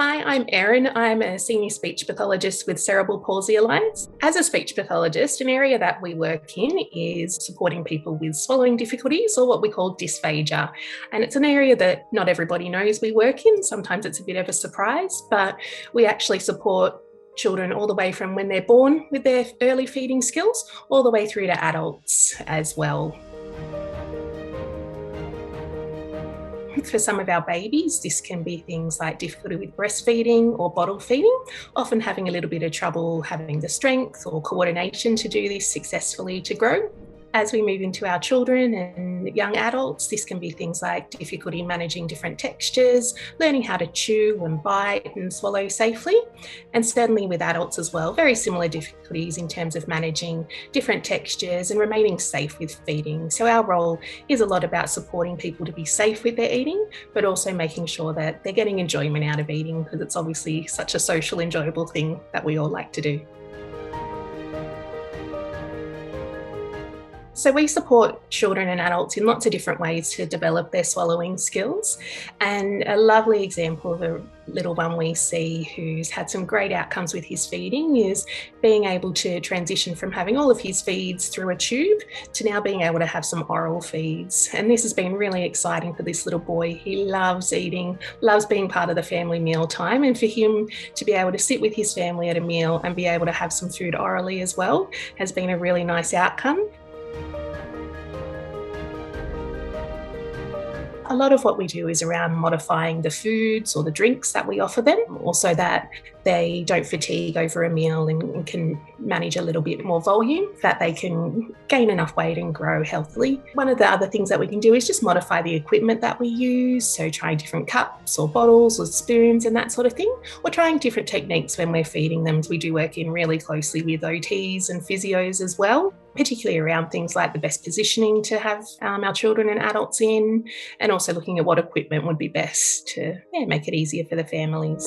Hi, I'm Erin. I'm a senior speech pathologist with Cerebral Palsy Alliance. As a speech pathologist, an area that we work in is supporting people with swallowing difficulties, or what we call dysphagia. And it's an area that not everybody knows we work in. Sometimes it's a bit of a surprise, but we actually support children all the way from when they're born with their early feeding skills, all the way through to adults as well. For some of our babies, this can be things like difficulty with breastfeeding or bottle feeding, often having a little bit of trouble having the strength or coordination to do this successfully to grow. As we move into our children and young adults, this can be things like difficulty managing different textures, learning how to chew and bite and swallow safely, and certainly with adults as well, very similar difficulties in terms of managing different textures and remaining safe with feeding. So our role is a lot about supporting people to be safe with their eating, but also making sure that they're getting enjoyment out of eating, because it's obviously such a social, enjoyable thing that we all like to do. So we support children and adults in lots of different ways to develop their swallowing skills. And a lovely example of a little one we see who's had some great outcomes with his feeding is being able to transition from having all of his feeds through a tube to now being able to have some oral feeds. And this has been really exciting for this little boy. He loves eating, loves being part of the family meal time. And for him to be able to sit with his family at a meal and be able to have some food orally as well has been a really nice outcome. A lot of what we do is around modifying the foods or the drinks that we offer them, also that they don't fatigue over a meal and can manage a little bit more volume, that they can gain enough weight and grow healthily. One of the other things that we can do is just modify the equipment that we use, so trying different cups or bottles or spoons and that sort of thing, or trying different techniques when we're feeding them. We do work in really closely with OTs and physios as well, particularly around things like the best positioning to have our children and adults in, and also looking at what equipment would be best to make it easier for the families.